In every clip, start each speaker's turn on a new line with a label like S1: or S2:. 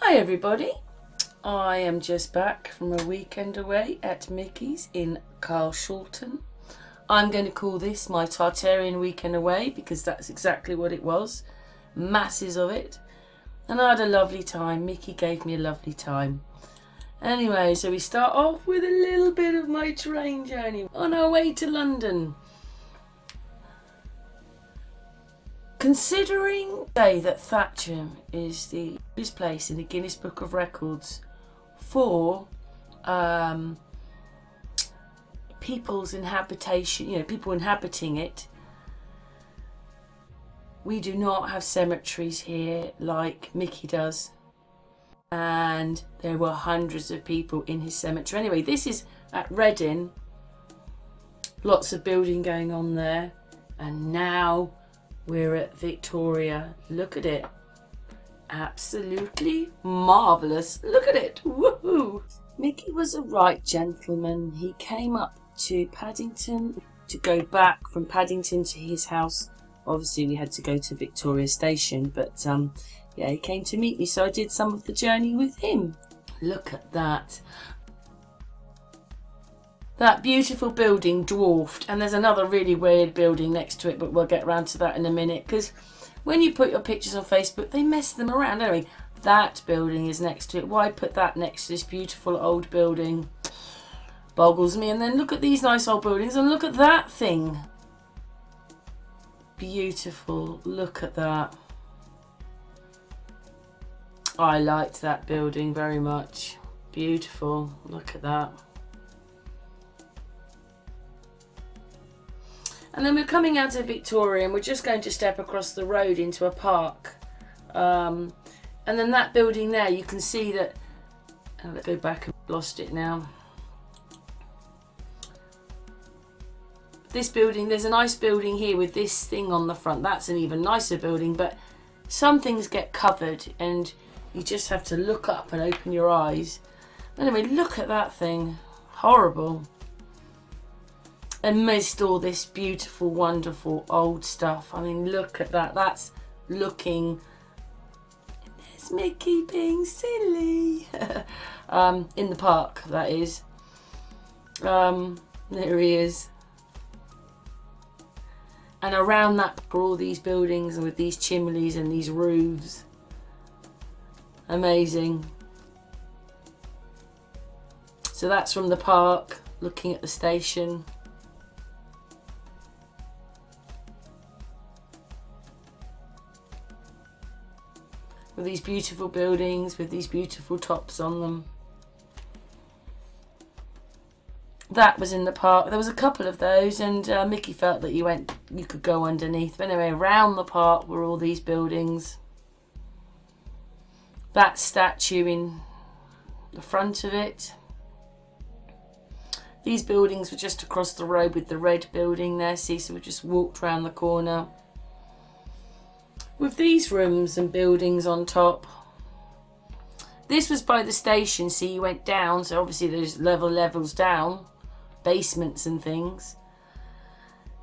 S1: Hi everybody, I am just back from a weekend away at Mickey's in Carshalton. I'm going to call this my Tartarian weekend away because that's exactly what it was. Masses of it. And I had a lovely time. Mickey gave me a lovely time. Anyway, so we start off with a little bit of my train journey on our way to London. Considering that Thatcham is the place in the Guinness Book of Records for people's inhabitation, people inhabiting it, we do not have cemeteries here like Mickey does. And there were hundreds of people in his cemetery. Anyway, this is at Reading. Lots of building going on there. And now we're at Victoria. Look at it. Absolutely marvellous. Look at it. Woohoo! Mickey was a right gentleman. He came up to Paddington to go back from Paddington to his house. Obviously, we had to go to Victoria Station, but yeah, he came to meet me, so I did some of the journey with him. Look at that. That beautiful building dwarfed, and there's another really weird building next to it, but we'll get around to that in a minute, because when you put your pictures on Facebook, they mess them around. Anyway, that building is next to it. Why put that next to this beautiful old building? Boggles me. And then look at these nice old buildings, and look at that thing. Beautiful. Look at that. I liked that building very much. Beautiful. Look at that. And then we're coming out of Victoria and we're just going to step across the road into a park. And then that building there, you can see that... Oh, let's go back. I've lost it now. This building, there's a nice building here with this thing on the front. That's an even nicer building, but some things get covered and you just have to look up and open your eyes. Anyway, look at that thing. Horrible. Amidst all this beautiful, wonderful old stuff. I mean, look at that. That's looking... There's Mickey being silly. In the park, that is. There he is. And around that are all these buildings and with these chimneys and these roofs. Amazing. So that's from the park, looking at the station. With these beautiful buildings, with these beautiful tops on them. That was in the park. There was a couple of those, and Mickey felt that you could go underneath. But anyway, around the park were all these buildings. That statue in the front of it. These buildings were just across the road with the red building there. See, so we just walked round the corner. With these rooms and buildings on top. This was by the station, so you went down, so obviously there's levels down, basements and things.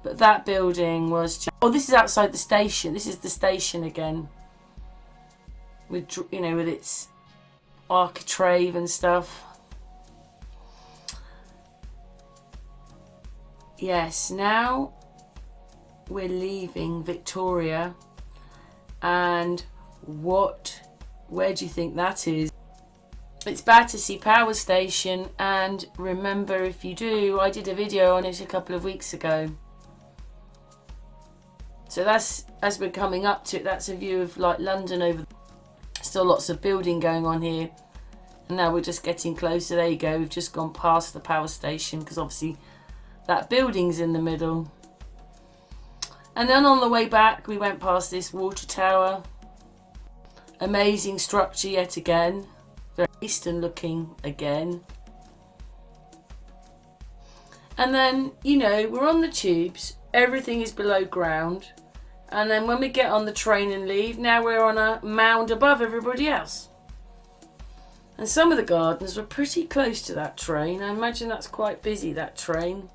S1: But that building was just... Oh, this is outside the station. This is the station again. With, with its architrave and stuff. Yes, now we're leaving Victoria. And where do you think that is? It's Battersea Power Station, and remember, if you do, I did a video on it a couple of weeks ago. So that's, as we're coming up to it, that's a view of like London over. Still lots of building going on here. And now we're just getting closer. There you go, we've just gone past the power station because obviously that building's in the middle. And then on the way back, we went past this water tower. Amazing structure yet again. Very eastern looking again. And then, we're on the tubes. Everything is below ground. And then when we get on the train and leave, now we're on a mound above everybody else. And some of the gardens were pretty close to that train. I imagine that's quite busy, that train.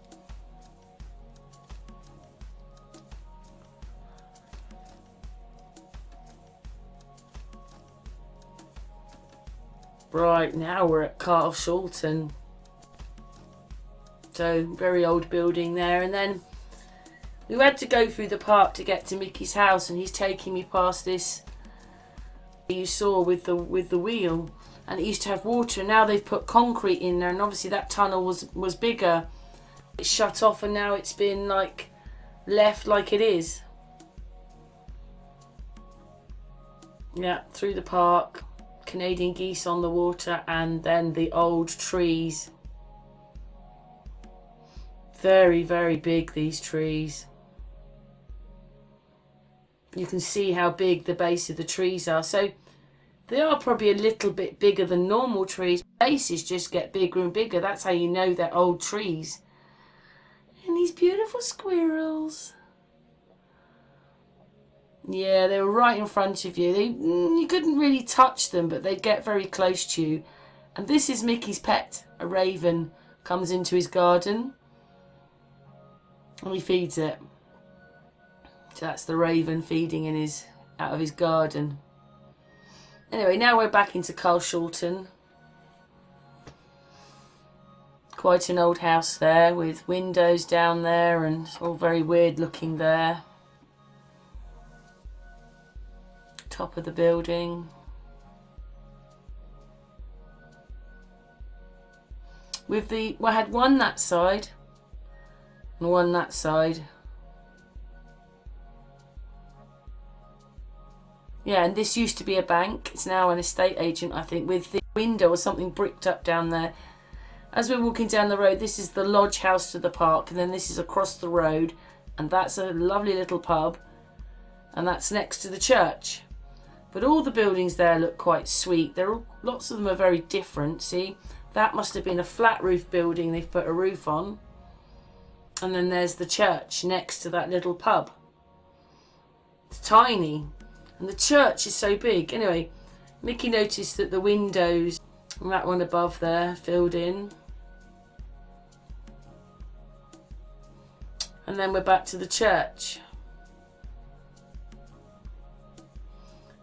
S1: Right, now we're at Carshalton. So, very old building there. And then we had to go through the park to get to Mickey's house, and he's taking me past this you saw with the wheel, and it used to have water, and now they've put concrete in there, and obviously that tunnel was bigger. It's shut off, and now it's been like left like it is. Yeah, through the park, Canadian geese on the water, and then the old trees. Very, very big, these trees. You can see how big the base of the trees are. So they are probably a little bit bigger than normal trees. Bases just get bigger and bigger. That's how you know they're old trees. And these beautiful squirrels. Yeah, they were right in front of you. You couldn't really touch them, but they'd get very close to you. And this is Mickey's pet, a raven. Comes into his garden and he feeds it. So that's the raven feeding out of his garden. Anyway, now we're back into Carshalton. Quite an old house there with windows down there, and it's all very weird looking there. Top of the building. We had one that side and one that side. Yeah, and this used to be a bank. It's now an estate agent, I think, with the window or something bricked up down there. As we're walking down the road, this is the lodge house to the park, and then this is across the road, and that's a lovely little pub, and that's next to the church. But all the buildings there look quite sweet. Lots of them are very different. See, that must have been a flat roof building they've put a roof on. And then there's the church next to that little pub. It's tiny. And the church is so big. Anyway, Mickey noticed that the windows and that one above there filled in. And then we're back to the church.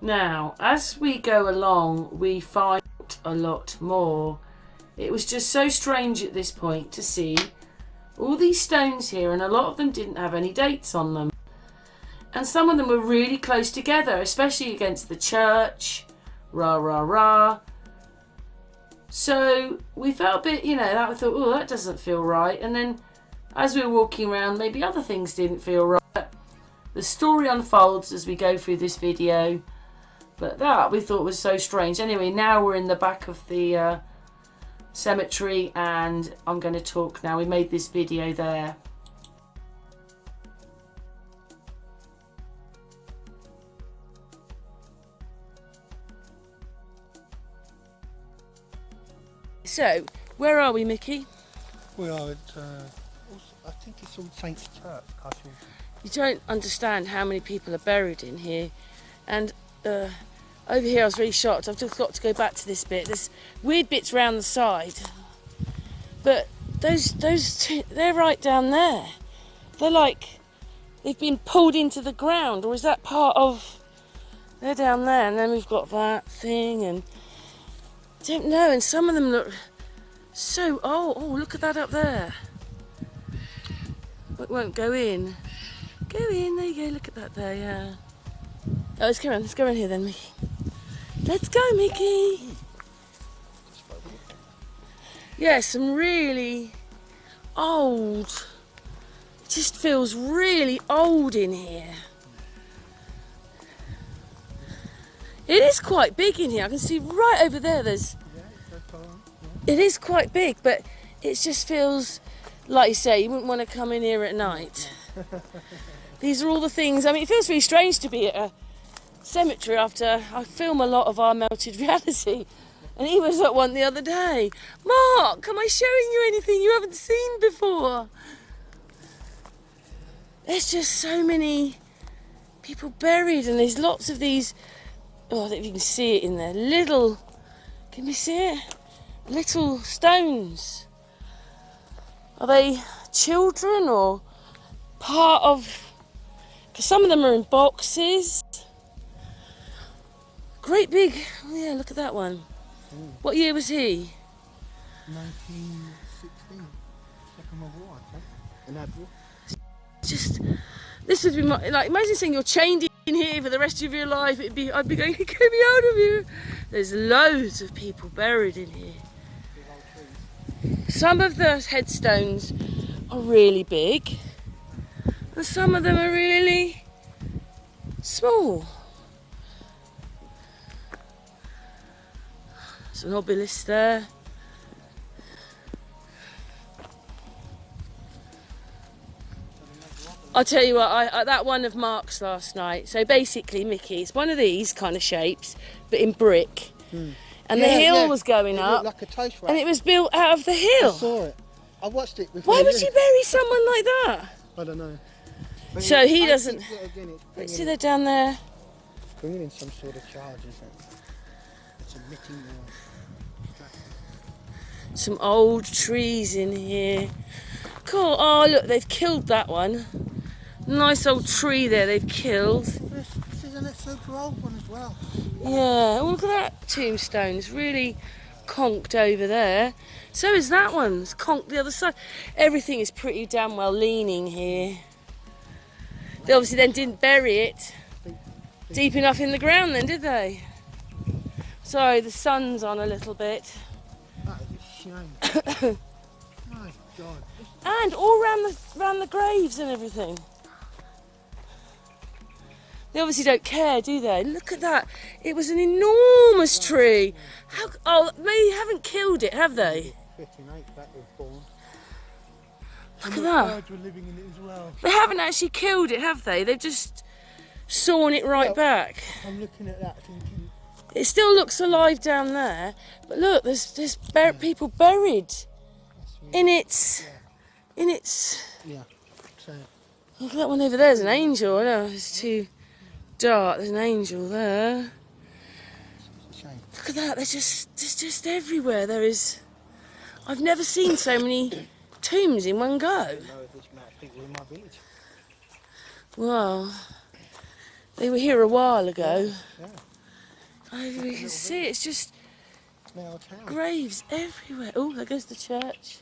S1: Now, as we go along, we find a lot more. It was just so strange at this point to see all these stones here, and a lot of them didn't have any dates on them. And some of them were really close together, especially against the church. Rah, rah, rah. So we felt a bit, that we thought, oh, that doesn't feel right. And then as we were walking around, maybe other things didn't feel right. The story unfolds as we go through this video. But that we thought was so strange. Anyway, now we're in the back of the cemetery, and I'm going to talk now. We made this video there. So, where are we, Mickey?
S2: We are at, I think it's All Saints Church, Carshalton.
S1: You don't understand how many people are buried in here. And over here I was really shocked. I've just got to go back to this bit. There's weird bits round the side. But those two, they're right down there. They're like, they've been pulled into the ground. Or is that part of... They're down there. And then we've got that thing, and... I don't know, and some of them look so old. Oh, look at that up there. It won't go in. Go in, there you go, look at that there, yeah. Oh, let's go in here then, Mickey. Let's go, Mickey. Yeah, some really old, it just feels really old in here. It is quite big in here. I can see right over there there's... It is quite big, but it just feels, like you say, you wouldn't want to come in here at night. These are all the things... I mean, it feels really strange to be at a cemetery after I film a lot of our melted reality. And he was at one the other day. Mark, am I showing you anything you haven't seen before? There's just so many people buried, and there's lots of these... Oh, I don't know if you can see it in there. Little, can you see it? Little stones. Are they children or part of... Because some of them are in boxes. Great big... Oh yeah, look at that one. What year was he?
S2: 1916. Second World War, I think. An admiral.
S1: Just, this would be my, like, imagine saying you're chained in here for the rest of your life. I'd be going, get me out of here. There's loads of people buried in here. Some of the headstones are really big, and some of them are really small. There's an obelisk there. I'll tell you what, I that one of Mark's last night. So basically, Mickey, it's one of these kind of shapes, but in brick. And the hill was going up,
S2: like a toast rack.
S1: and it was built out of the hill.
S2: I saw it. I watched it before.
S1: Why would you bury someone like that?
S2: I don't know.
S1: So he doesn't.
S2: Again,
S1: Let's see, they're down there.
S2: It's bringing in some sort of charge, isn't it? It's emitting
S1: Some old trees in here. Cool. Oh, look, they've killed that one. Nice old tree there they've killed.
S2: This is a super old one as well.
S1: Yeah, oh, look at that tombstone. It's really conked over there. So is that one. It's conked the other side. Everything is pretty damn well leaning here. They obviously then didn't bury it deep enough in the ground then, did they? Sorry, the sun's on a little bit.
S2: That is a shame. My God.
S1: And all round the graves and everything. They obviously don't care, do they? Look at that. It was an enormous tree. How? Oh, they haven't killed it, have they?
S2: 58 that was born.
S1: Look at that.
S2: Birds were living in it as well.
S1: They haven't actually killed it, have they? They've just sawn it right back.
S2: I'm looking at that thinking...
S1: It still looks alive down there, but look, there's people buried in its...
S2: Yeah. So,
S1: Look at that one over there. There's an angel. I know it's too dark. There's an angel there.
S2: it's a shame.
S1: Look at that. There's just everywhere. There is. I've never seen so many tombs in one go.
S2: I don't know if this amount of people in my village.
S1: Wow. They were here a while ago.
S2: Yeah.
S1: You can see it's just
S2: It's now a town.
S1: graves everywhere. Oh, there goes the church.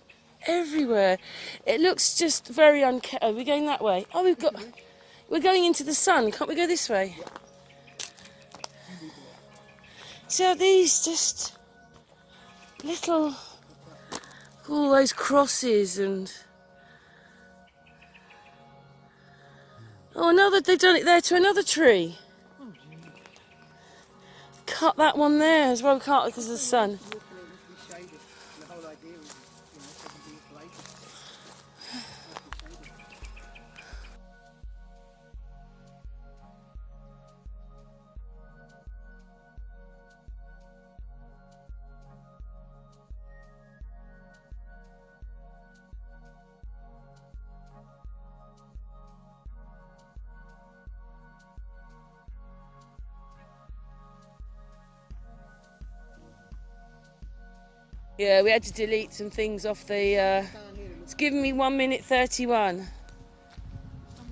S1: Everywhere. It looks just very uncanny. Oh, we're going that way. Oh, we're going into the sun. Can't we go this way? So these just little, all those crosses and... Oh, another, they've done it there to another tree. Cut that one there as well, can't because of the sun. Yeah, we had to delete some things off the... It's giving me 1 minute 31.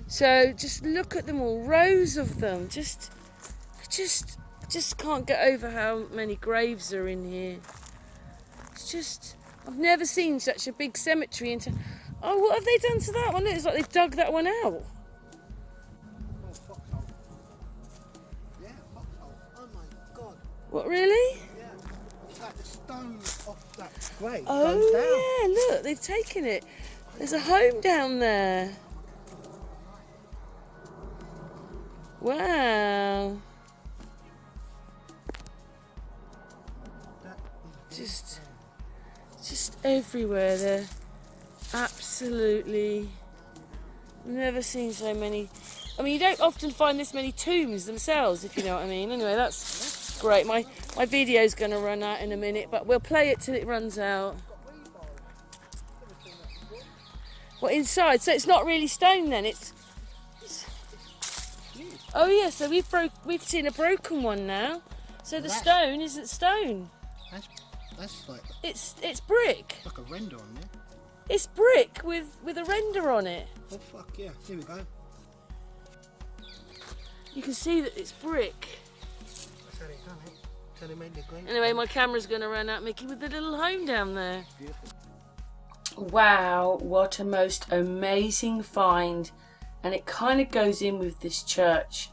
S1: So just look at them all, rows of them. Just can't get over how many graves are in here. It's just... I've never seen such a big cemetery. Oh, what have they done to that one? It's like they've dug that one out.
S2: Yeah, foxhole. Oh my God.
S1: What, really?
S2: Yeah. It's like the stone off that grave
S1: Oh,
S2: goes down.
S1: yeah, look, they've taken it. There's a home down there. Wow. Just everywhere. They're absolutely... I've never seen so many... I mean, you don't often find this many tombs themselves, if you know what I mean. Anyway, that's great. My video's going to run out in a minute, but we'll play it till it runs out. What, inside? So it's not really stone then? It's... Oh yeah, so we've seen a broken one now. So the stone isn't stone.
S2: That's like...
S1: It's brick.
S2: like a render on there.
S1: It's brick with a render on it.
S2: Oh fuck yeah, here we go.
S1: You can see that it's brick.
S2: That's how they've done it. telling me they're green.
S1: Anyway, my camera's going to run out, Mickey, with the little home down there.
S2: Beautiful.
S1: Wow, what a most amazing find. And it kind of goes in with this church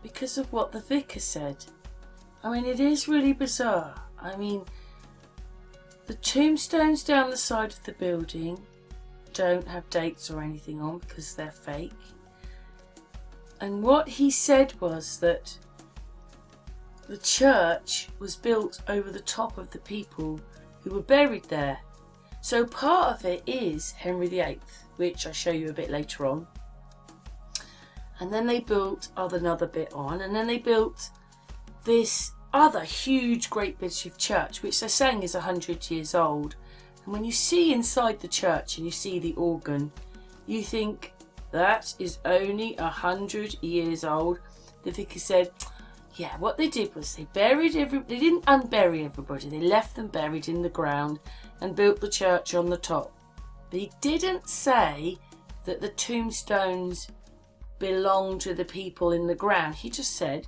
S1: because of what the vicar said. I mean, it is really bizarre. I mean, the tombstones down the side of the building don't have dates or anything on because they're fake. And what he said was that the church was built over the top of the people who were buried there. So part of it is Henry VIII, which I'll show you a bit later on. And then they built another bit on, and then they built this other huge great bit of church, which they're saying is 100 years old. And when you see inside the church and you see the organ, you think that is only 100 years old. The vicar said, yeah, what they did was they didn't unbury everybody, they left them buried in the ground and built the church on the top. But he didn't say that the tombstones belong to the people in the ground. He just said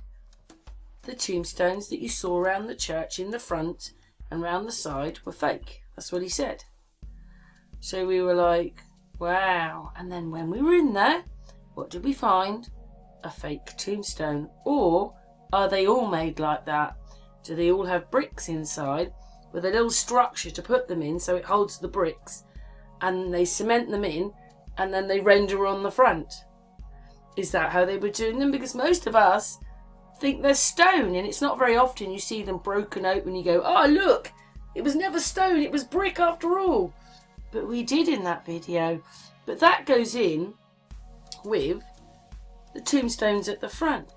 S1: the tombstones that you saw around the church in the front and round the side were fake. That's what he said. So we were like, wow. And then when we were in there, what did we find? A fake tombstone. Or are they all made like that? Do they all have bricks inside with a little structure to put them in so it holds the bricks, and they cement them in and then they render on the front? Is that how they were doing them? Because most of us think they're stone, and it's not very often you see them broken open and you go, oh look, it was never stone, it was brick after all. But we did in that video. But that goes in with the tombstones at the front.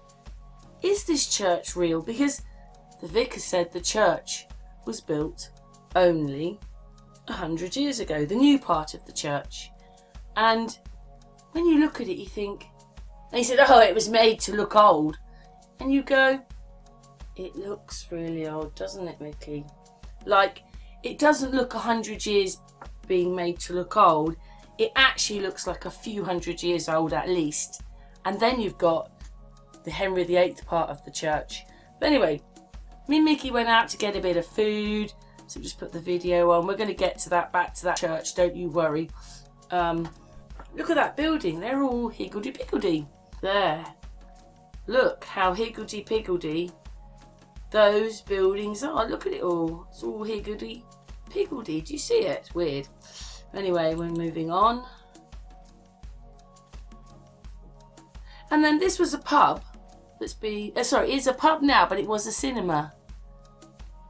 S1: Is this church real? Because the vicar said the church was built only 100 years ago, the new part of the church. And when you look at it, you think, they said, oh, it was made to look old. And you go, it looks really old, doesn't it, Mickey? Like, it doesn't look 100 years being made to look old. It actually looks like a few hundred years old at least. And then you've got the Henry VIII part of the church. But anyway, me and Mickey went out to get a bit of food. So just put the video on. We're going to get to that, back to that church, don't you worry. Look at that building. They're all higgledy-piggledy. There. Look how higgledy-piggledy those buildings are. Look at it all. It's all higgledy-piggledy. Do you see it? It's weird. Anyway, we're moving on. And then this was a pub. It's a pub now, but it was a cinema.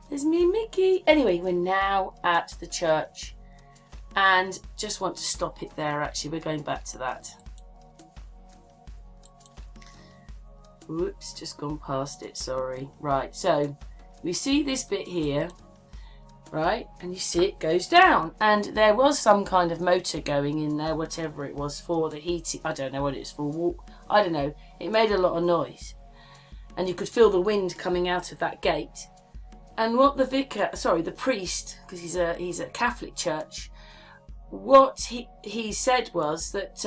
S1: There's me and Mickey. Anyway, we're now at the church. And just want to stop it there, actually. We're going back to that. Whoops, just gone past it, sorry. Right, so we see this bit here, right? And you see it goes down. And there was some kind of motor going in there, whatever it was for, the heating. I don't know what it's for. I don't know. It made a lot of noise. And you could feel the wind coming out of that gate. And what the priest, because he's a Catholic church, what he said was that,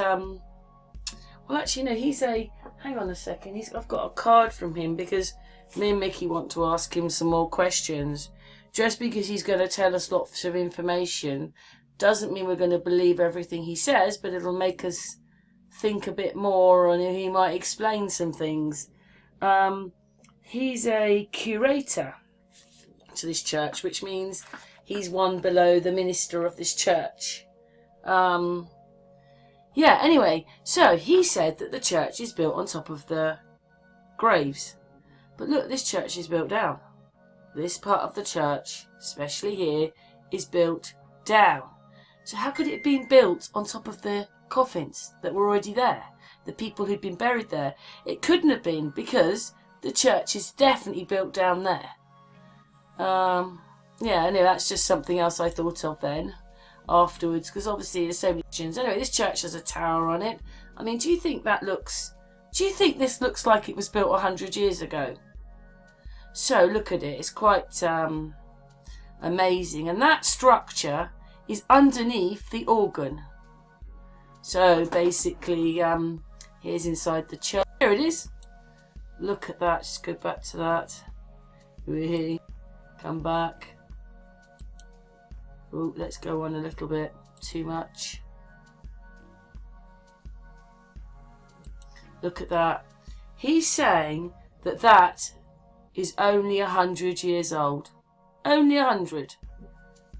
S1: well, actually, no, hang on a second, I've got a card from him because me and Mickey want to ask him some more questions. Just because he's going to tell us lots of information doesn't mean we're going to believe everything he says, but it'll make us think a bit more, and he might explain some things. He's a curator to this church, which means he's one below the minister of this church. Yeah, anyway, so he said that the church is built on top of the graves. But look, this church is built down. This part of the church, especially here, is built down. So how could it have been built on top of the coffins that were already there? The people who'd been buried there? It couldn't have been, because the church is definitely built down there. Yeah, anyway, that's just something else I thought of then. Afterwards, because obviously there's so many legends. Anyway, this church has a tower on it. I mean, do you think this looks like it was built 100 years ago? So look at it, it's quite amazing. And that structure is underneath the organ. So basically, here's inside the church. Here it is. Look at that, just go back to that. We're here. Come back. Oh, let's go on a little bit. Too much. Look at that. He's saying that that is only 100 years old. Only 100.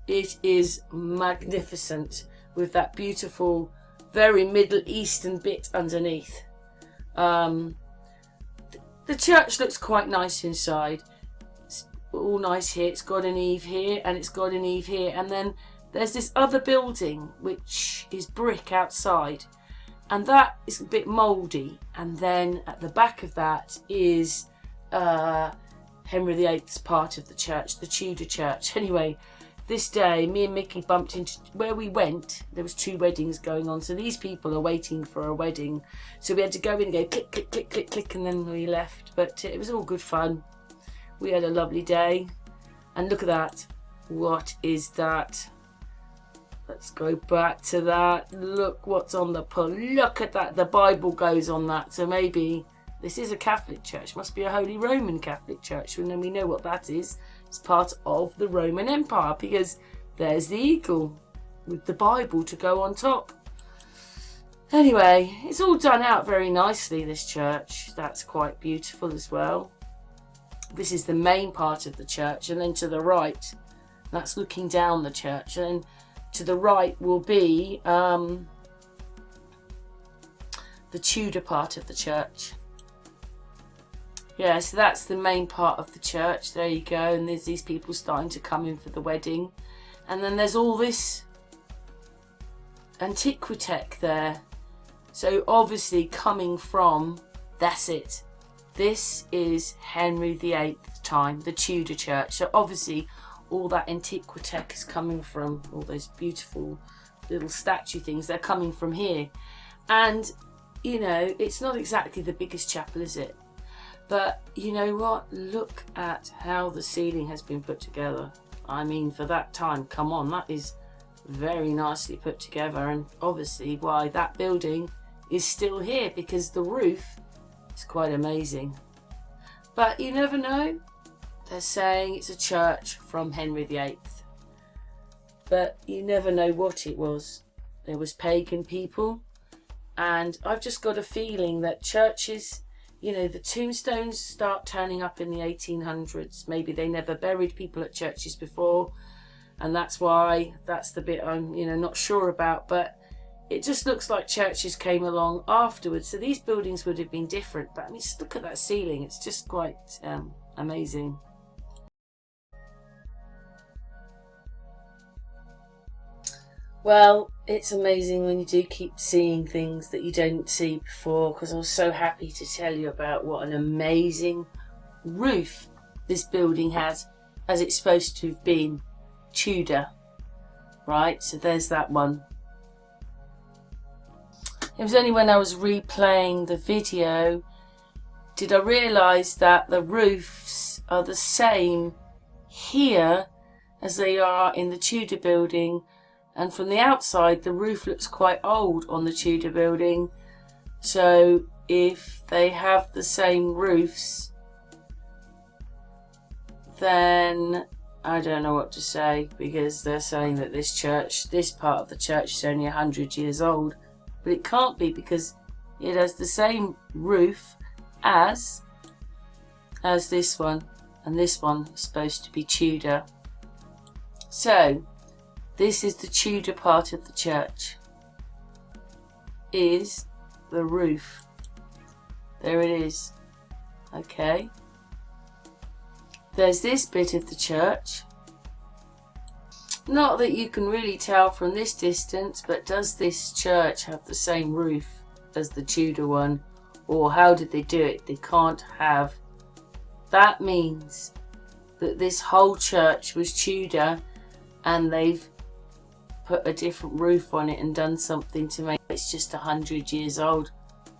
S1: It is magnificent with that beautiful, very Middle Eastern bit underneath. The church looks quite nice inside. It's all nice here. It's got an eave here and it's got an eave here. And then there's this other building which is brick outside. And that is a bit mouldy. And then at the back of that is Henry VIII's part of the church, the Tudor church. Anyway, this day, me and Mickey bumped into where we went. There was 2 weddings going on. So these people are waiting for a wedding. So we had to go in and go click, click, click, click, click. And then we left. But it was all good fun. We had a lovely day. And look at that. What is that? Let's go back to that. Look what's on the pull. Look at that. The Bible goes on that. So maybe this is a Catholic church. Must be a Holy Roman Catholic church. And then we know what that is. It's part of the Roman Empire because there's the eagle with the Bible to go on top. Anyway, it's all done out very nicely, this church. That's quite beautiful as well. This is the main part of the church. And then to the right, that's looking down the church. And then to the right will be the Tudor part of the church. Yeah, so that's the main part of the church. There you go. And there's these people starting to come in for the wedding. And then there's all this antiquitech there. So obviously coming from, that's it. This is Henry VIII time, the Tudor church. So obviously all that antiquitech is coming from, all those beautiful little statue things, they're coming from here. And, you know, it's not exactly the biggest chapel, is it? But you know what? Look at how the ceiling has been put together. I mean, for that time, come on, that is very nicely put together. And obviously why that building is still here, because the roof is quite amazing. But you never know. They're saying it's a church from Henry VIII. But you never know what it was. There was pagan people. And I've just got a feeling that churches, you know, the tombstones start turning up in the 1800s. Maybe they never buried people at churches before. And that's why, that's the bit I'm, you know, not sure about. But it just looks like churches came along afterwards. So these buildings would have been different. But I mean, just look at that ceiling. It's just quite amazing. Well, it's amazing when you do keep seeing things that you don't see before, because I was so happy to tell you about what an amazing roof this building has, as it's supposed to have been Tudor. Right, so there's that one. It was only when I was replaying the video did I realise that the roofs are the same here as they are in the Tudor building. And from the outside, the roof looks quite old on the Tudor building. So if they have the same roofs, then I don't know what to say, because they're saying that this church, this part of the church is only 100 years old. But it can't be, because it has the same roof as this one. And this one is supposed to be Tudor. So this is the Tudor part of the church. Is the roof. There it is. Okay. There's this bit of the church. Not that you can really tell from this distance, but does this church have the same roof as the Tudor one? Or how did they do it? They can't have. That means that this whole church was Tudor and they've put a different roof on it and done something to make it's just 100 years old,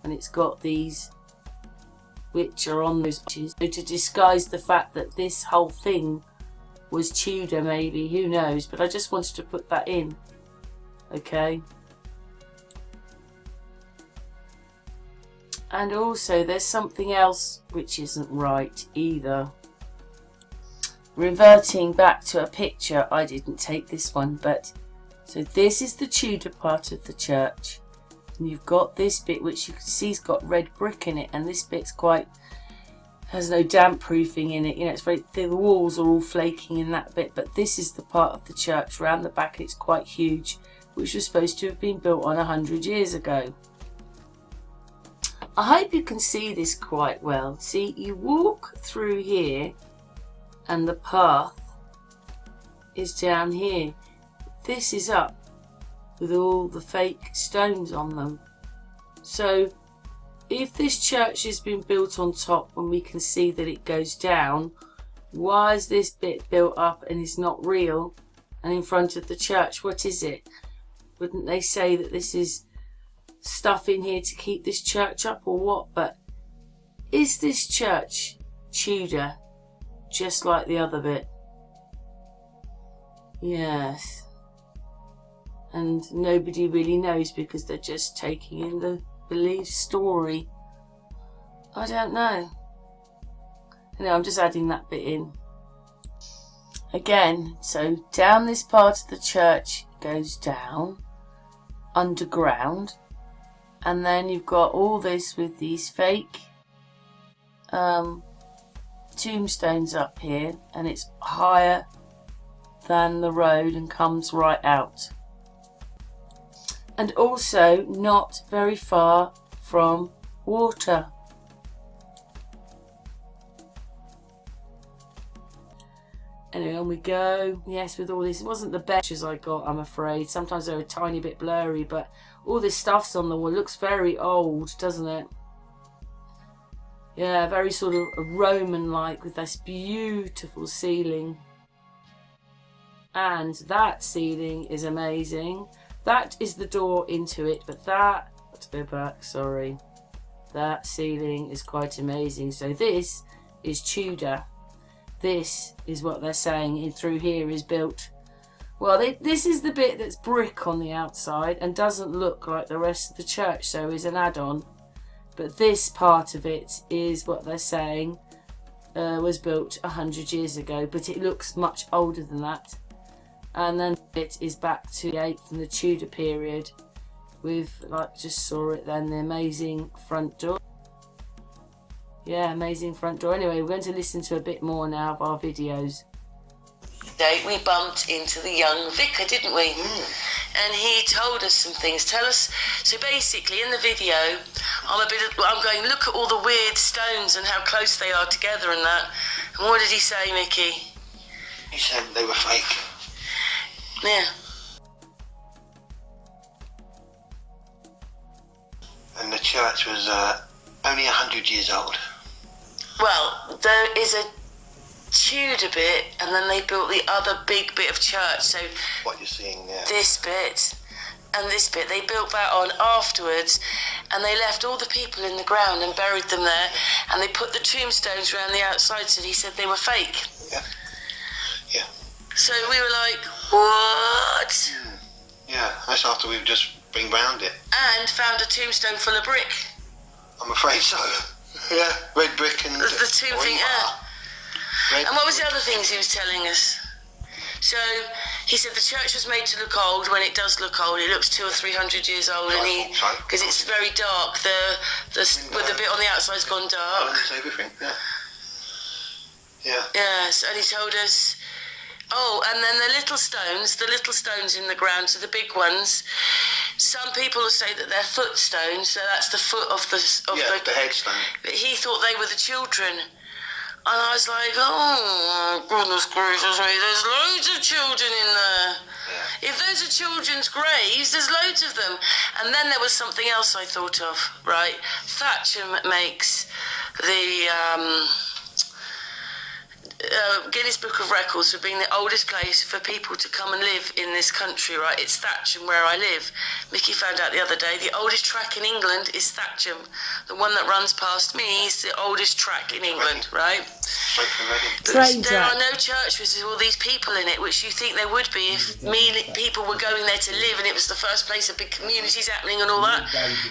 S1: and it's got these which are on those arches, so to disguise the fact that this whole thing was Tudor, maybe, who knows. But I just wanted to put that in. Okay. And also there's something else which isn't right either. reverting back to a picture, I didn't take this one, but so this is the Tudor part of the church, and you've got this bit which you can see has got red brick in it, and this bit's quite, has no damp proofing in it, you know, it's very thin, the walls are all flaking in that bit, but this is the part of the church round the back, it's quite huge, which was supposed to have been built on 100 years ago. I hope you can see this quite well. See, you walk through here and the path is down here. This is up with all the fake stones on them. So if this church has been built on top and we can see that it goes down, why is this bit built up and it's not real and in front of the church? What is it? Wouldn't they say that this is stuff in here to keep this church up or what? But is this church Tudor just like the other bit? Yes. And nobody really knows because they're just taking in the believed story. I don't know. Anyway, I'm just adding that bit in. Again, so down this part of the church goes down underground, and then you've got all this with these fake tombstones up here, and it's higher than the road and comes right out, and also not very far from water. Anyway, on we go. Yes, with all this, it wasn't the best as I got, I'm afraid. Sometimes they're a tiny bit blurry, but all this stuff's on the wall. It looks very old, doesn't it? Yeah, very sort of Roman-like with this beautiful ceiling. And that ceiling is amazing. That is the door into it, but that, let's go back, sorry. That ceiling is quite amazing. So this is Tudor. This is what they're saying through here is built. Well, this is the bit that's brick on the outside and doesn't look like the rest of the church, so is an add-on. But this part of it is what they're saying was built 100 years ago, but it looks much older than that. And then it is back to the 8th and the Tudor period with, like, just saw it then, the amazing front door. Yeah, amazing front door. Anyway, we're going to listen to a bit more now of our videos. We bumped into the young vicar, didn't we? And he told us some things. Tell us. So basically, in the video, I'm going, look at all the weird stones and how close they are together and that. And what did he say, Mickey?
S2: He said they were fake.
S1: Yeah.
S2: And the church was only 100 years old.
S1: Well, there is a Tudor bit, and then they built the other big bit of church. So
S2: what you're seeing there.
S1: This bit and this bit, they built that on afterwards, and they left all the people in the ground and buried them there, and they put the tombstones around the outside, so he said they were fake.
S2: Yeah. Yeah.
S1: So we were like, what?
S2: Yeah, that's after we've just been round it.
S1: And found a tombstone full of brick.
S2: I'm afraid so. Yeah, red brick and...
S1: The tomb thing, yeah. And what was the other things he was telling us? So he said the church was made to look old when it does look old. It looks 200 or 300 years old, and because it's very dark. With the bit on the outside's gone dark.
S2: Everything. Yeah. Yeah.
S1: Yes, and he told us. Oh, and then the little stones in the ground, so the big ones. Some people will say that they're footstones, so that's the foot of the
S2: headstone. But
S1: he thought they were the children. And I was like, oh, goodness gracious me, there's loads of children in there. Yeah. If those are children's graves, there's loads of them. And then there was something else I thought of, right? Thatcham makes the Guinness Book of Records for being the oldest place for people to come and live in this country, right? It's Thatcham where I live. Mickey found out the other day the oldest track in England is Thatcham. The one that runs past me is the oldest track in England, right? There are no churches with all these people in it, which you think there would be if people were going there to live and it was the first place of big communities happening and all that.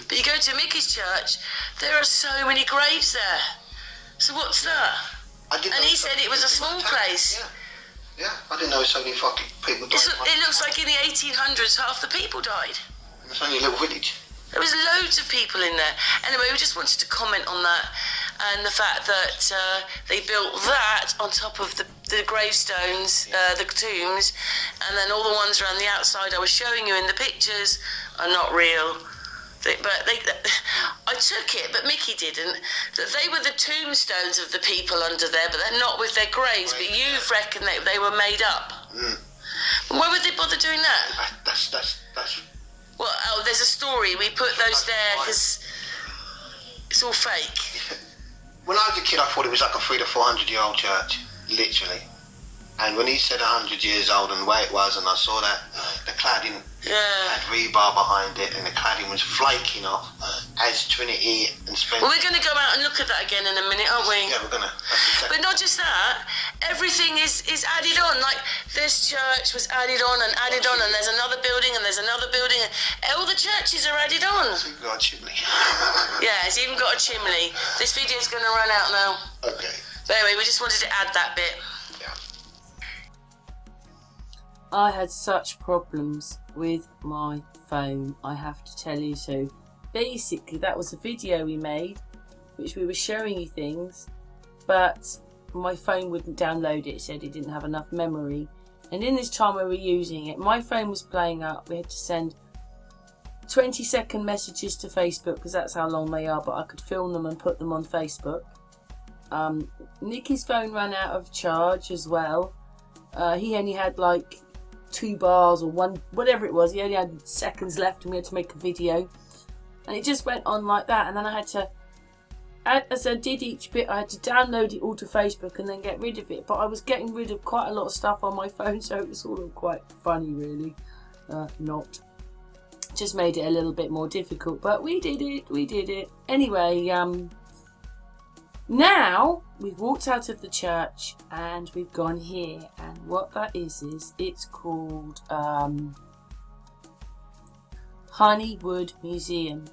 S1: But you go to Mickey's church, there are so many graves there. So what's that?
S2: I didn't.
S1: And he said it was a small place.
S2: Yeah, I didn't know so many fucking people died.
S1: It looks like in the 1800s half the people died.
S2: It's only a little village.
S1: There was loads of people in there. Anyway, we just wanted to comment on that and the fact that they built that on top of the gravestones, the tombs, and then all the ones around the outside I was showing you in the pictures are not real. I took it, but Mickey didn't, that they were the tombstones of the people under there, but they're not with their graves, but you've reckoned that they were made up. Why would they bother doing that?
S2: That's...
S1: Well, there's a story. We put those there because it's all fake.
S2: When I was a kid, I thought it was like a 300 to 400 year old church, literally. And when he said 100 years old and the way it was, and I saw that the cladding had rebar behind it, and the cladding was flaking off as Trinity and Spencer.
S1: Well, we're going to go out and look at that again in a minute, aren't we?
S2: Yeah, we're going to.
S1: But not just that, everything is added on. Like this church was added on, and there's another building, and there's another building. And all the churches are added on.
S2: It's even got a chimney.
S1: Yeah, it's even got a chimney. This video's going to run out now.
S2: Okay.
S1: So anyway, we just wanted to add that bit.
S2: Yeah.
S1: I had such problems with my phone, I have to tell you. So basically that was a video we made, which we were showing you things, but my phone wouldn't download it. It said it didn't have enough memory, and in this time we were using it, my phone was playing up. We had to send 20-second messages to Facebook because that's how long they are, but I could film them and put them on Facebook. Nikki's phone ran out of charge as well. He only had like 2 bars or 1, whatever it was. He only had seconds left and we had to make a video, and it just went on like that. And then I had to, as I did each bit, I had to download it all to Facebook and then get rid of it. But I was getting rid of quite a lot of stuff on my phone, so it was all quite funny really. Just made it a little bit more difficult, but we did it anyway. Now we've walked out of the church and we've gone here, and what that is it's called Honeywood Museum.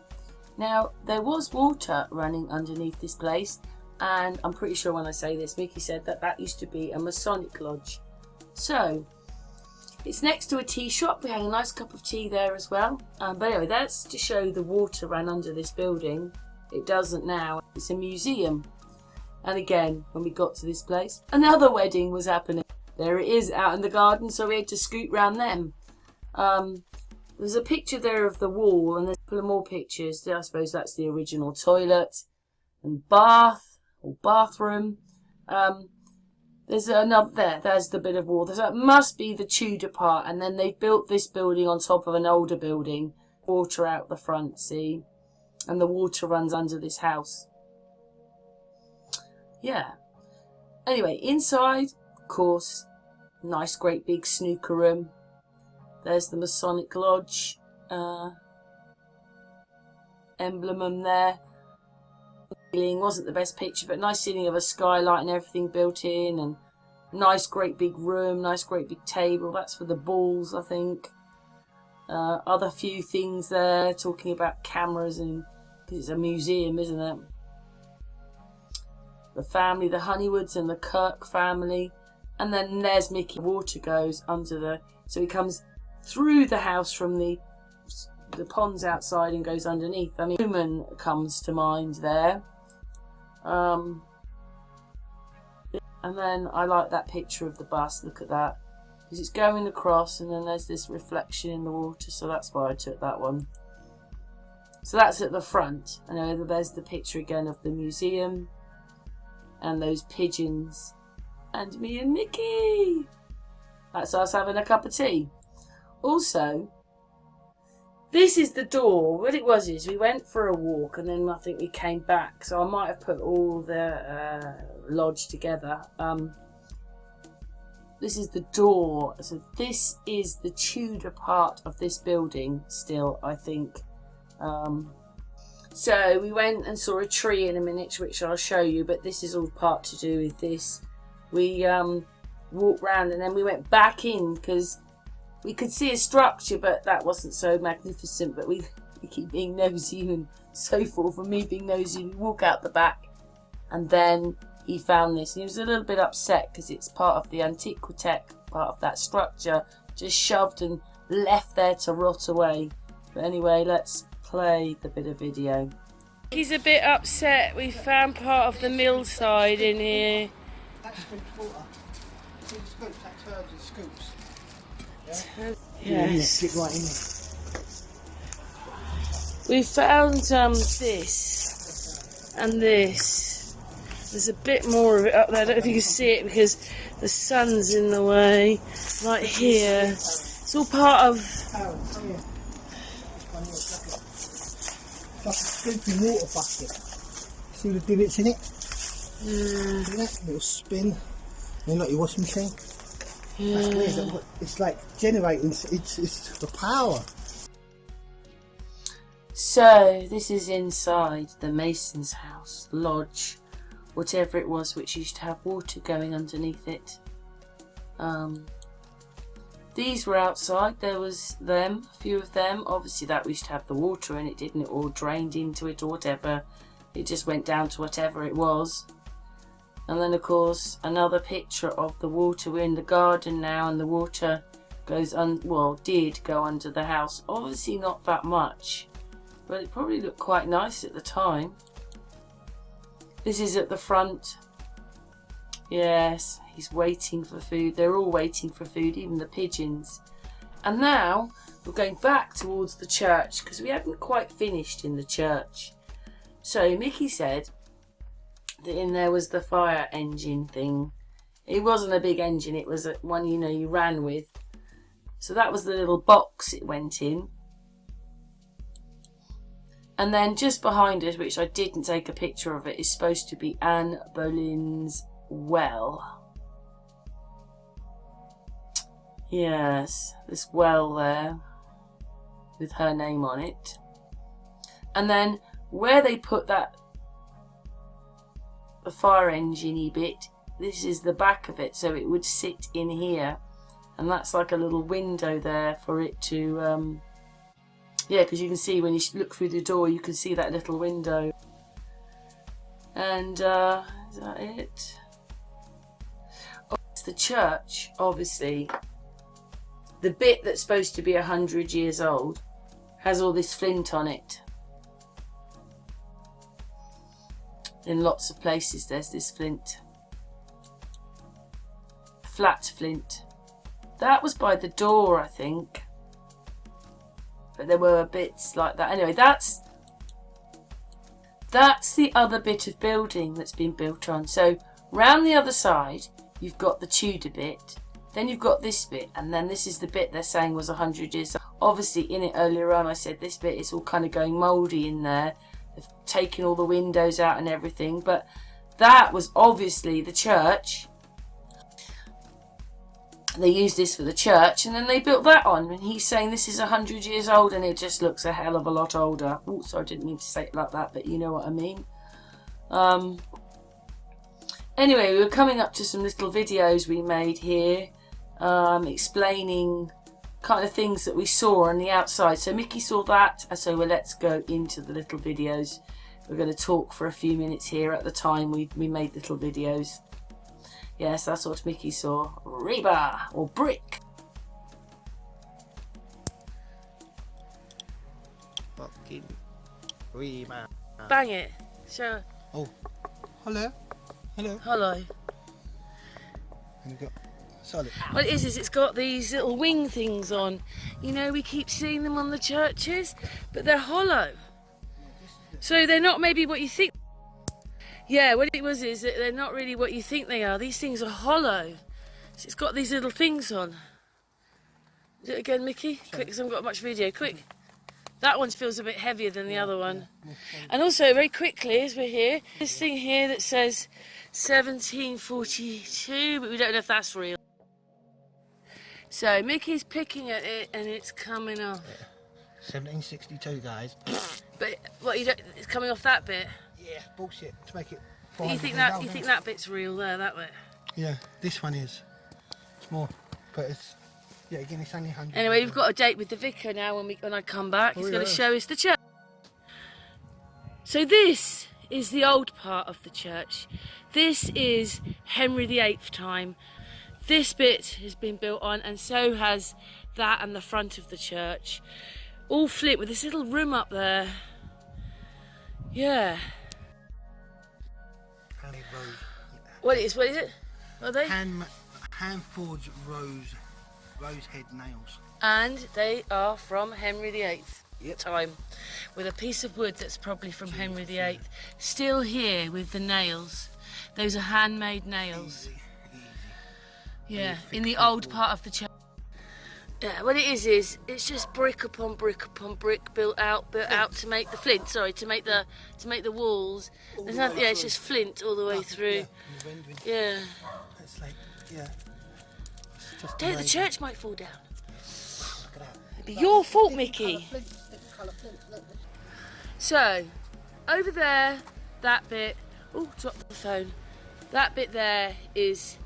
S1: Now there was water running underneath this place, and I'm pretty sure when I say this, Mickey said that used to be a Masonic lodge. So it's next to a tea shop. We had a nice cup of tea there as well. But anyway, that's to show the water ran under this building. It doesn't now. It's a museum. And again, when we got to this place, another wedding was happening. There it is out in the garden, so we had to scoot round them. There's a picture there of the wall, and there's a couple of more pictures. I suppose that's the original toilet and bath or bathroom. There's another there. There's the bit of wall. That must be the Tudor part, and then they built this building on top of an older building. Water out the front, see, and the water runs under this house. Yeah. Anyway, inside, of course, nice great big snooker room. There's the Masonic Lodge emblem there. Ceiling wasn't the best picture, but nice ceiling of a skylight and everything built in, and nice great big room, nice great big table. That's for the balls, I think. Other few things there talking about cameras, and because it's a museum, isn't it? The family, the Honeywoods and the Kirk family, and then there's Mickey. Water goes under the, so he comes through the house from the ponds outside and goes underneath. I mean, human comes to mind there. And then I like that picture of the bus. Look at that, because it's going across, and then there's this reflection in the water, so that's why I took that one. So that's at the front. I know there's the picture again of the museum. And those pigeons. And me and Mickey. That's us having a cup of tea. Also, this is the door. What it was is we went for a walk and then I think we came back. So I might have put all the lodge together. This is the door. So this is the Tudor part of this building still, I think. So we went and saw a tree in a minute, which I'll show you, but this is all part to do with this. We walked round and then we went back in because we could see a structure, but that wasn't so magnificent. But we keep being nosy and so forth, and me being nosy, we walk out the back, and then he found this. And he was a little bit upset because it's part of the Antiquitech, part of that structure, just shoved and left there to rot away. But anyway, let's play the bit of video. He's a bit upset. We found part of the mill side in here.
S3: That's scoops water. See the scoops, that's herbs and scoops.
S1: Yes.
S3: Get right in there.
S1: We found this and this. There's a bit more of it up there. I don't know if you can see it because the sun's in the way. Right here. It's all part of...
S3: It's like a scooping water bucket. See the divots in it?
S1: Yeah.
S3: See that? Little spin. They're like your washing machine.
S1: Yeah.
S3: That's weird. It's like generating. It's the power.
S1: So, this is inside the mason's house, lodge, whatever it was, which used to have water going underneath it. These were outside. There was them, a few of them. Obviously that used to have the water in it, didn't it? Or drained into it or whatever. It just went down to whatever it was. And then of course another picture of the water. We're in the garden now and the water goes did go under the house. Obviously not that much, but it probably looked quite nice at the time. This is at the front. Yes, he's waiting for food. They're all waiting for food, even the pigeons. And now we're going back towards the church because we hadn't quite finished in the church. So Mickey said that in there was the fire engine thing. It wasn't a big engine, it was one you ran with. So that was the little box it went in. And then just behind us, which I didn't take a picture of it, is supposed to be Anne Boleyn's well. Yes, this well there with her name on it. And then where they put the fire engine-y bit, this is the back of it, so it would sit in here. And that's like a little window there for it to yeah, because you can see when you look through the door, you can see that little window. And is that it? Oh, it's the church, obviously. The bit that's supposed to be 100 years old has all this flint on it. In lots of places there's this flint. Flat flint. That was by the door, I think. But there were bits like that. Anyway, that's the other bit of building that's been built on. So round the other side, you've got the Tudor bit. Then you've got this bit, and then this is the bit they're saying was 100 years old. Obviously, in it earlier on, I said this bit is all kind of going mouldy in there. They've taken all the windows out and everything. But that was obviously the church. They used this for the church, and then they built that on. And he's saying this is 100 years old, and it just looks a hell of a lot older. Oh, sorry, I didn't mean to say it like that, but you know what I mean. Anyway, we were coming up to some little videos we made here, explaining kind of things that we saw on the outside. So Mickey saw that, and so let's go into the little videos. We're going to talk for a few minutes here. At the time, we made little videos. Yes, that's what Mickey saw. Rebar, or brick.
S3: Fucking rebar.
S1: Bang it. Show.
S3: Oh, hello. Hello.
S1: Hello.
S3: And you've got solid.
S1: What it is it's got these little wing things on. You know, we keep seeing them on the churches, but they're hollow. So they're not maybe what you think. Yeah, what it was is that they're not really what you think they are. These things are hollow. So it's got these little things on. Do it again, Mickey. Quick, because I haven't got much video. Quick. That one feels a bit heavier than the other one. And also, very quickly, as we're here, this thing here that says 1742, but we don't know if that's real. So Mickey's picking at it, and it's coming off.
S3: 1762, guys.
S1: But what, you don't? It's coming off that bit.
S3: Yeah, bullshit. To make it.
S1: You think that bit's real there? That bit.
S3: Yeah, this one is. It's more, but it's. Yeah, again, it's only 100.
S1: Anyway, we've got a date with the vicar now when I come back. He's going to show us the church. So this is the old part of the church. This is Henry VIII time. This bit has been built on, and so has that and the front of the church. All flint with this little room up there. Yeah. What is it? Are they?
S3: Hand-forged rose head nails.
S1: And they are from Henry VIII time, with a piece of wood that's probably from Henry VIII. Still here with the nails. Those are handmade nails.
S3: Easy.
S1: Yeah, in the old part of the church. Yeah, what it is it's just brick upon brick upon brick built out to make the flint. Sorry, to make the walls. There's nothing. Yeah, it's just flint all the way through. Yeah.
S3: It's like, yeah.
S1: Don't, the church might fall down. It'd be your fault, Mickey. So, over there, that bit. Oh, dropped the phone. That bit there is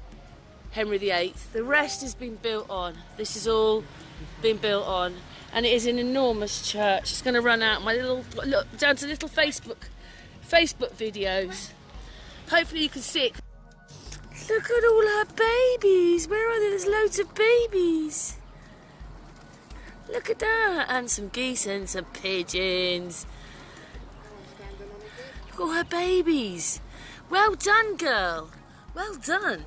S1: Henry VIII. The rest has been built on. This has all been built on, and it is an enormous church. It's going to run out my little look down to little Facebook videos. Hopefully you can see it. Look at all her babies. Where are they? There's loads of babies. Look at that, and some geese and some pigeons. Look at all her babies. Well done, girl. Well done.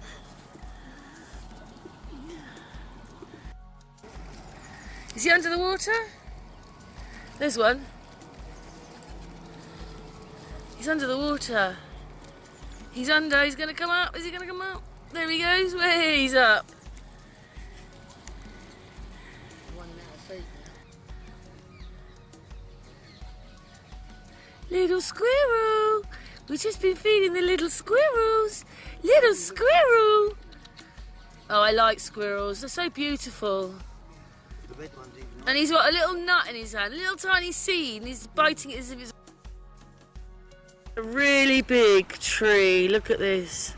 S1: Is he under the water? There's one. He's under the water. He's under. He's going to come up. Is he going to come up? There he goes. Way he's up. Little squirrel. We've just been feeding the little squirrels. Little squirrel. Oh, I like squirrels. They're so beautiful. And he's got a little nut in his hand, a little tiny seed, and he's biting it as if it's a really big tree. Look at this.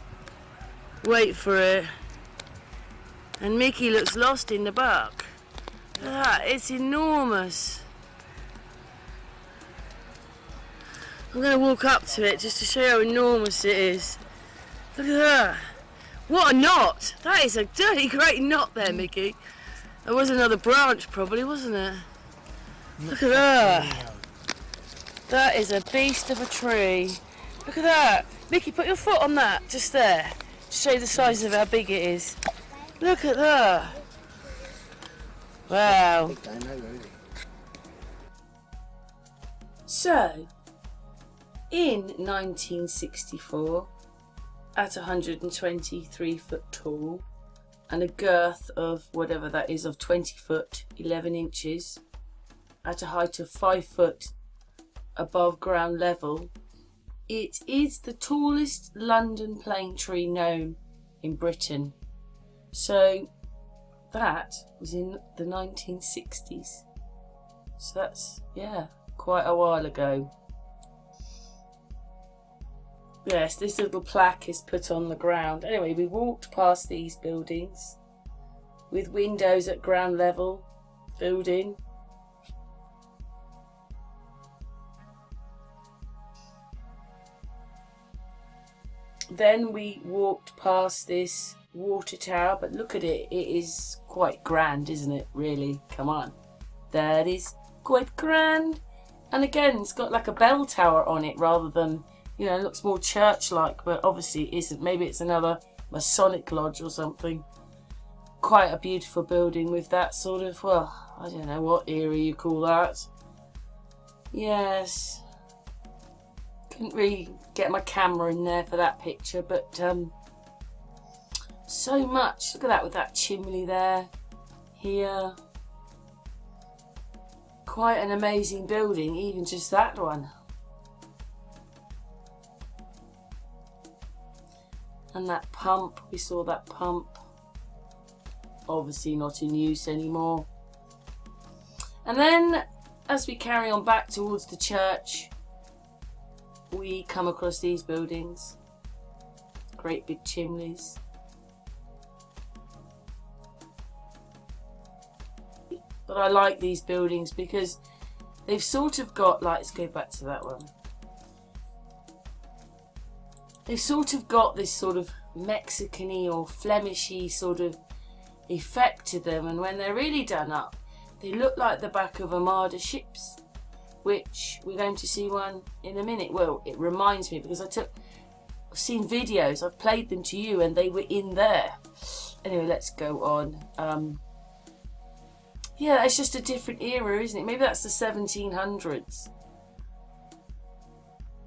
S1: Wait for it. And Mickey looks lost in the bark. Look at that, it's enormous. I'm going to walk up to it just to show you how enormous it is. Look at that. What a knot! That is a dirty great knot there, Mickey. There was another branch probably, wasn't it? Look at that. That is a beast of a tree. Look at that. Mickey, put your foot on that, just there. To show you the size of how big it is. Look at that. Wow. So, in 1964, at 123 foot tall, and a girth of whatever that is of 20 foot 11 inches at a height of 5 foot above ground level, it is the tallest London plane tree known in Britain. So that was in the 1960s. So that's, yeah, quite a while ago. Yes, this little plaque is put on the ground. Anyway, we walked past these buildings with windows at ground level filled in. Then we walked past this water tower, but look at it. It is quite grand, isn't it? Really? Come on. That is quite grand. And again, it's got like a bell tower on it rather than, you know, it looks more church-like, but obviously it isn't. Maybe it's another Masonic lodge or something. Quite a beautiful building with that sort of, well, I don't know what era you call that. Yes. Couldn't really get my camera in there for that picture, but so much. Look at that with that chimney there. Here. Quite an amazing building, even just that one. And that pump, we saw that pump, obviously not in use anymore. And then as we carry on back towards the church, we come across these buildings, great big chimneys. But I like these buildings because they've sort of got, like, let's go back to that one. they've sort of got this sort of Mexican-y or Flemishy sort of effect to them, and when they're really done up, they look like the back of Armada ships, which we're going to see one in a minute. Well, it reminds me because I've seen videos, I've played them to you, and they were in there. Anyway, let's go on. Yeah, it's just a different era, isn't it? Maybe that's the 1700s.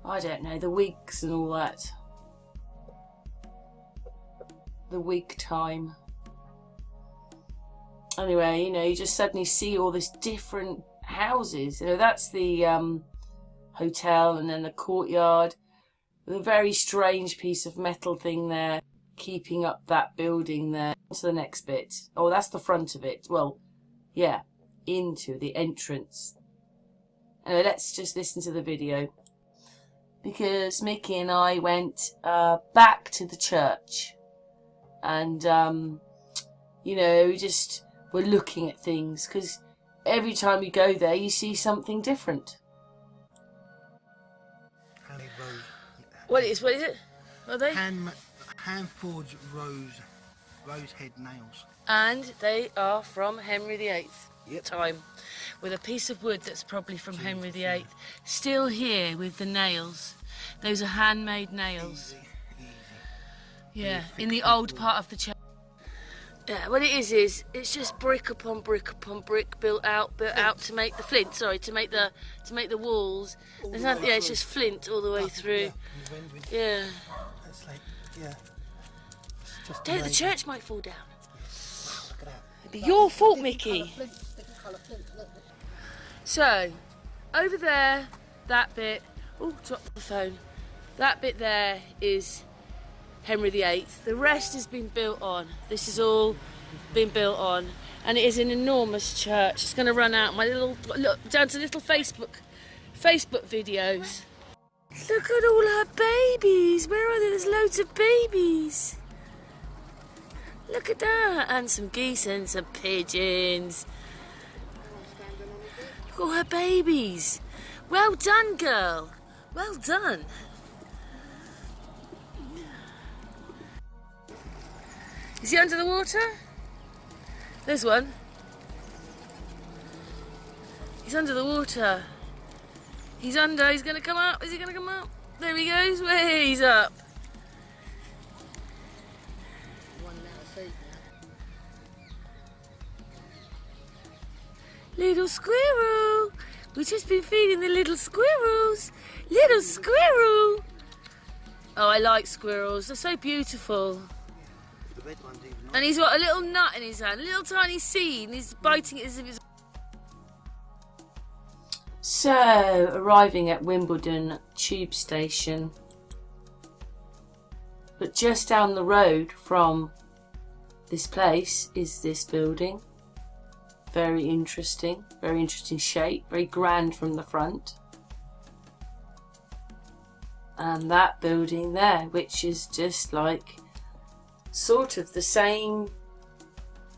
S1: I don't know, the wigs and all that. The wig time. Anyway, you know, you just suddenly see all this different houses. You know, that's the hotel, and then the courtyard. The very strange piece of metal thing there, keeping up that building there. What's the next bit? Oh, that's the front of it. Well, yeah, into the entrance. Anyway, let's just listen to the video. Because Mickey and I went back to the church. And, you know, just we're looking at things. Because every time you go there, you see something different. What is it? What are they?
S3: Hand-forged rose head nails.
S1: And they are from Henry VIII time. With a piece of wood that's probably from Henry VIII. Still here with the nails. Those are handmade nails. Yeah, in the old part of the church. Yeah, what it is it's just brick upon brick upon brick built out to make the flint. Sorry, to make the walls. There's nothing, yeah, it's just flint all the way through. Yeah.
S3: It's like, yeah.
S1: The church might fall down. It'd be your fault, Mickey. So, over there, that bit. Oh, dropped the phone. That bit there is Henry VIII. The rest has been built on. This has all been built on, and it is an enormous church. It's going to run out. My little look down to little Facebook videos. Look at all her babies. Where are they? There's loads of babies. Look at that, and some geese and some pigeons. Look at all her babies. Well done, girl. Well done. Is he under the water? There's one. He's under the water. He's under. He's going to come up. Is he going to come up? There he goes. Way he's up. Little squirrel. We've just been feeding the little squirrels. Little squirrel. Oh, I like squirrels. They're so beautiful. And he's got a little nut in his hand, a little tiny seed, and he's biting it as if it's... So, arriving at Wimbledon tube station. But just down the road from this place is this building. Very interesting shape, very grand from the front. And that building there, which is just like sort of the same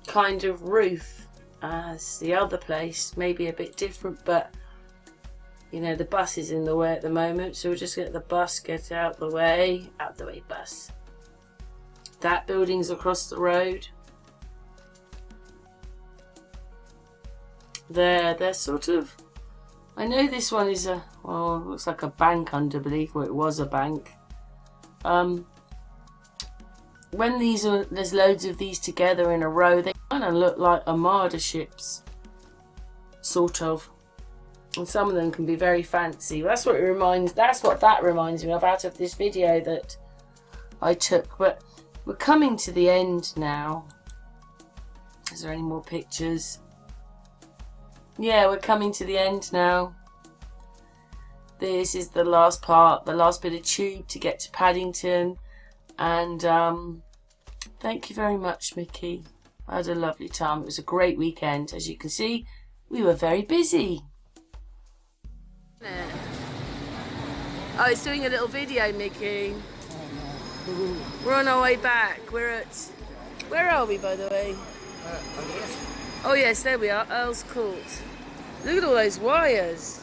S1: kind of roof as the other place, maybe a bit different, but you know, the bus is in the way at the moment, so we'll just get the bus, get out the way bus. That building's across the road. They're sort of, I know this one is a, well, it looks like a bank underneath, well, it was a bank. When there's loads of these together in a row, they kind of look like Armada ships, sort of. And some of them can be very fancy. That's what that reminds me of out of this video that I took. But we're coming to the end now. Is there any more pictures? Yeah, we're coming to the end now. This is the last part, the last bit of tube to get to Paddington. And thank you very much, Mickey. I had a lovely time. It was a great weekend. As you can see, we were very busy. Oh, it's doing a little video, Mickey. We're on our way back. Where are we, by the way? Oh yes, there we are, Earl's Court. Look at all those wires.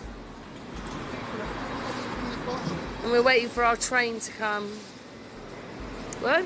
S1: And we're waiting for our train to come. What?